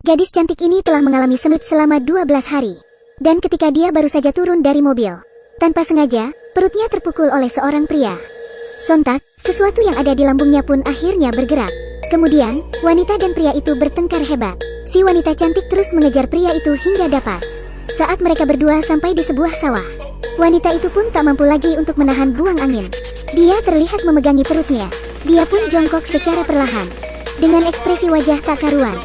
Gadis cantik ini telah mengalami semit selama 12 hari. Dan ketika dia baru saja turun dari mobil, tanpa sengaja, perutnya terpukul oleh seorang pria. Sontak, sesuatu yang ada di lambungnya pun akhirnya bergerak. Kemudian, wanita dan pria itu bertengkar hebat. Si wanita cantik terus mengejar pria itu hingga dapat. Saat mereka berdua sampai di sebuah sawah, wanita itu pun tak mampu lagi untuk menahan buang angin. Dia terlihat memegangi perutnya. Dia pun jongkok secara perlahan, dengan ekspresi wajah tak karuan.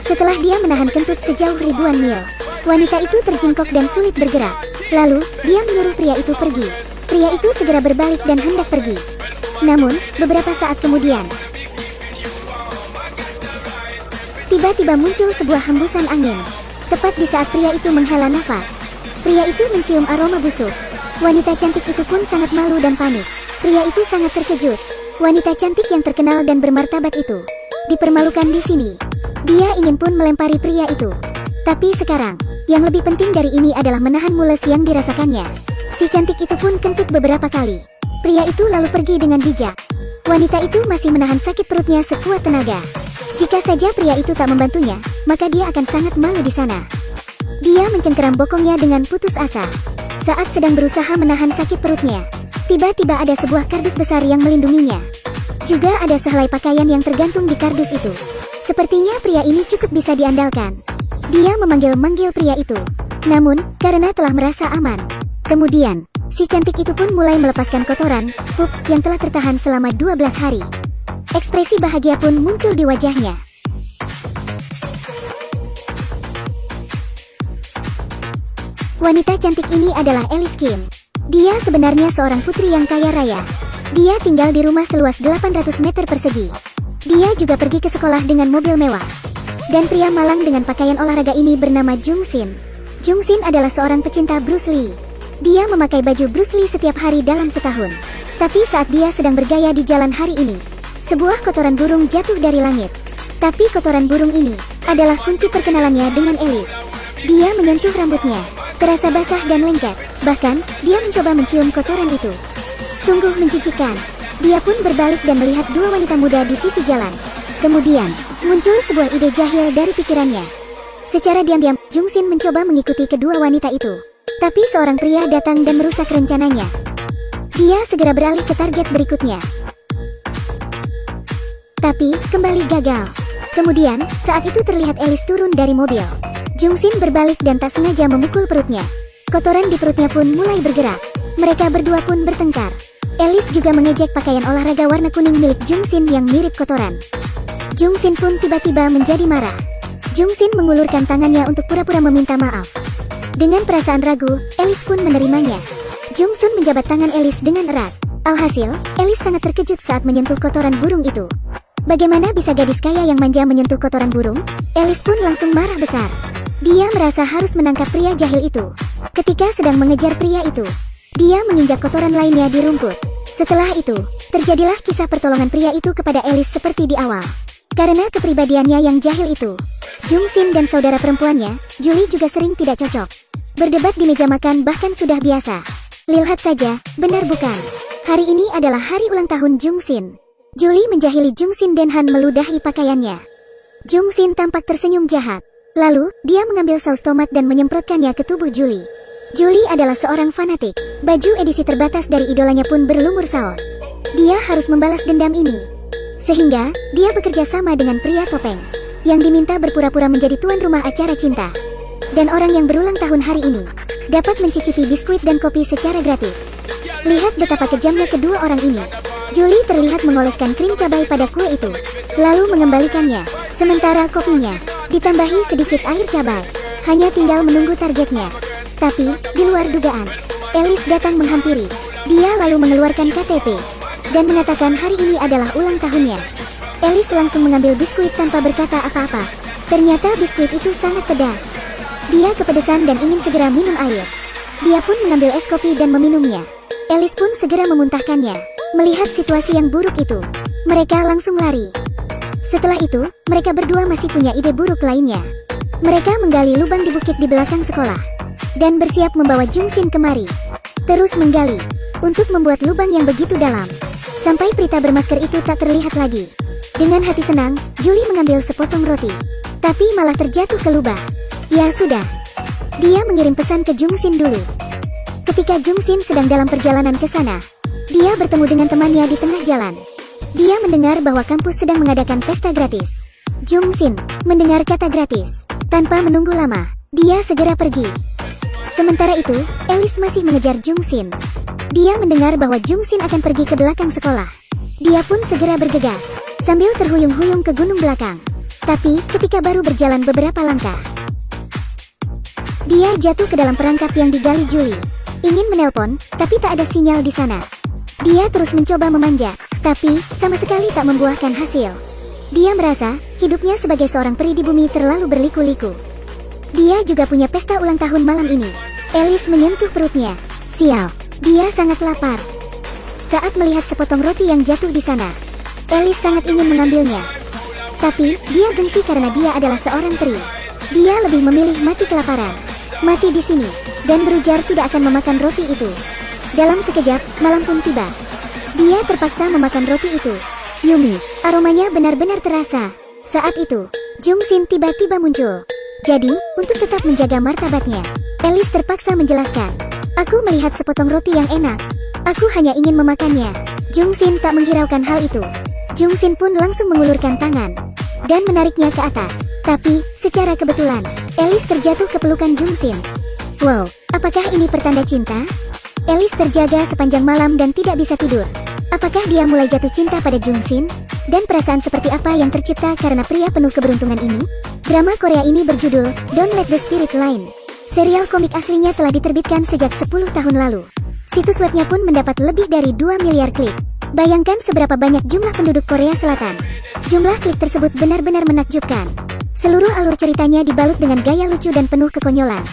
Setelah dia menahan kentut sejauh ribuan mil, wanita itu terjingkok dan sulit bergerak. Lalu, dia menyuruh pria itu pergi. Pria itu segera berbalik dan hendak pergi. Namun, beberapa saat kemudian, tiba-tiba muncul sebuah hembusan angin. Tepat di saat pria itu menghela nafas, pria itu mencium aroma busuk. Wanita cantik itu pun sangat malu dan panik. Pria itu sangat terkejut. Wanita cantik yang terkenal dan bermartabat itu dipermalukan di sini. Dia ingin pun melempari pria itu. Tapi sekarang, yang lebih penting dari ini adalah menahan mules yang dirasakannya. Si cantik itu pun kentut beberapa kali. Pria itu lalu pergi dengan bijak. Wanita itu masih menahan sakit perutnya sekuat tenaga. Jika saja pria itu tak membantunya, maka dia akan sangat malu di sana. Dia mencengkeram bokongnya dengan putus asa. Saat sedang berusaha menahan sakit perutnya, tiba-tiba ada sebuah kardus besar yang melindunginya. Juga ada sehelai pakaian yang tergantung di kardus itu. Sepertinya pria ini cukup bisa diandalkan. Dia memanggil-manggil pria itu. Namun, karena telah merasa aman, kemudian, si cantik itu pun mulai melepaskan kotoran, pup, yang telah tertahan selama 12 hari. Ekspresi bahagia pun muncul di wajahnya. Wanita cantik ini adalah Alice Kim. Dia sebenarnya seorang putri yang kaya raya. Dia tinggal di rumah seluas 800 meter persegi. Dia juga pergi ke sekolah dengan mobil mewah. Dan pria malang dengan pakaian olahraga ini bernama Jung Shin. Jung Shin adalah seorang pecinta Bruce Lee. Dia memakai baju Bruce Lee setiap hari dalam setahun. Tapi saat dia sedang bergaya di jalan hari ini, sebuah kotoran burung jatuh dari langit. Tapi kotoran burung ini adalah kunci perkenalannya dengan Alice. Dia menyentuh rambutnya, terasa basah dan lengket. Bahkan, dia mencoba mencium kotoran itu. Sungguh menjijikan. Dia pun berbalik dan melihat dua wanita muda di sisi jalan. Kemudian, muncul sebuah ide jahil dari pikirannya. Secara diam-diam, Jung Shin mencoba mengikuti kedua wanita itu. Tapi seorang pria datang dan merusak rencananya. Dia segera beralih ke target berikutnya. Tapi, kembali gagal. Kemudian, saat itu terlihat Alice turun dari mobil. Jung Shin berbalik dan tak sengaja memukul perutnya. Kotoran di perutnya pun mulai bergerak. Mereka berdua pun bertengkar. Alice juga mengejek pakaian olahraga warna kuning milik Jung Shin yang mirip kotoran. Jung Shin pun tiba-tiba menjadi marah. Jung Shin mengulurkan tangannya untuk pura-pura meminta maaf. Dengan perasaan ragu, Alice pun menerimanya. Jung Shin menjabat tangan Alice dengan erat. Alhasil, Alice sangat terkejut saat menyentuh kotoran burung itu. Bagaimana bisa gadis kaya yang manja menyentuh kotoran burung? Alice pun langsung marah besar. Dia merasa harus menangkap pria jahil itu. Ketika sedang mengejar pria itu, dia menginjak kotoran lainnya di rumput. Setelah itu, terjadilah kisah pertolongan pria itu kepada Alice seperti di awal. Karena kepribadiannya yang jahil itu, Jung Shin dan saudara perempuannya, Julie juga sering tidak cocok. Berdebat di meja makan bahkan sudah biasa. Lihat saja, benar bukan? Hari ini adalah hari ulang tahun Jung Shin. Julie menjahili Jung Shin dan Han meludahi pakaiannya. Jung Shin tampak tersenyum jahat. Lalu, dia mengambil saus tomat dan menyemprotkannya ke tubuh Julie. Julie adalah seorang fanatik. Baju edisi terbatas dari idolanya pun berlumur saus. Dia harus membalas dendam ini. Sehingga, dia bekerja sama dengan pria topeng yang diminta berpura-pura menjadi tuan rumah acara cinta. Dan orang yang berulang tahun hari ini dapat mencicipi biskuit dan kopi secara gratis. Lihat betapa kejamnya kedua orang ini. Julie terlihat mengoleskan krim cabai pada kue itu, lalu mengembalikannya. Sementara kopinya ditambahi sedikit air cabai. Hanya tinggal menunggu targetnya. Tapi, di luar dugaan, Alice datang menghampiri. Dia lalu mengeluarkan KTP dan mengatakan hari ini adalah ulang tahunnya. Alice langsung mengambil biskuit tanpa berkata apa-apa. Ternyata biskuit itu sangat pedas. Dia kepedesan dan ingin segera minum air. Dia pun mengambil es kopi dan meminumnya. Alice pun segera memuntahkannya. Melihat situasi yang buruk itu, mereka langsung lari. Setelah itu, mereka berdua masih punya ide buruk lainnya. Mereka menggali lubang di bukit di belakang sekolah dan bersiap membawa Jung Shin kemari. Terus menggali untuk membuat lubang yang begitu dalam sampai pria bermasker itu tak terlihat lagi. Dengan hati senang, Julie mengambil sepotong roti. tapi malah terjatuh ke lubang. Ya sudah. Dia mengirim pesan ke Jungsin dulu. Ketika Jungsin sedang dalam perjalanan ke sana, dia bertemu dengan temannya di tengah jalan. Dia mendengar bahwa kampus sedang mengadakan pesta gratis. Jungsin mendengar kata gratis. Tanpa menunggu lama, dia segera pergi. Sementara itu, Alice masih mengejar Jungsin. Dia mendengar bahwa Jungsin akan pergi ke belakang sekolah. Dia pun segera bergegas, sambil terhuyung-huyung ke gunung belakang. Tapi, ketika baru berjalan beberapa langkah, dia jatuh ke dalam perangkap yang digali Julie. Ingin menelpon, tapi tak ada sinyal di sana. Dia terus mencoba memanjat, tapi sama sekali tak membuahkan hasil. Dia merasa, hidupnya sebagai seorang peri di bumi terlalu berliku-liku. Dia juga punya pesta ulang tahun malam ini. Alice menyentuh perutnya. Sial, dia sangat lapar. Saat melihat sepotong roti yang jatuh di sana, Alice sangat ingin mengambilnya. Tapi, dia gengsi karena dia adalah seorang peri. Dia lebih memilih mati kelaparan. Mati di sini, dan berujar tidak akan memakan roti itu. Dalam sekejap, malam pun tiba. Dia terpaksa memakan roti itu. Yummy, aromanya benar-benar terasa. Saat itu, Jungsin tiba-tiba muncul. Jadi, untuk tetap menjaga martabatnya, Alice terpaksa menjelaskan. Aku melihat sepotong roti yang enak. Aku hanya ingin memakannya. Jungsin tak menghiraukan hal itu. Jungsin pun langsung mengulurkan tangan dan menariknya ke atas. Tapi, secara kebetulan, Alice terjatuh ke pelukan Jungsin. Wow, apakah ini pertanda cinta? Alice terjaga sepanjang malam dan tidak bisa tidur. Apakah dia mulai jatuh cinta pada Jungsin? Dan perasaan seperti apa yang tercipta karena pria penuh keberuntungan ini? Drama Korea ini berjudul Don't Let the Spirit Line. Serial komik aslinya telah diterbitkan sejak 10 tahun lalu. Situs webnya pun mendapat lebih dari 2 miliar klik. Bayangkan seberapa banyak jumlah penduduk Korea Selatan. Jumlah klik tersebut benar-benar menakjubkan. Seluruh alur ceritanya dibalut dengan gaya lucu dan penuh kekonyolan.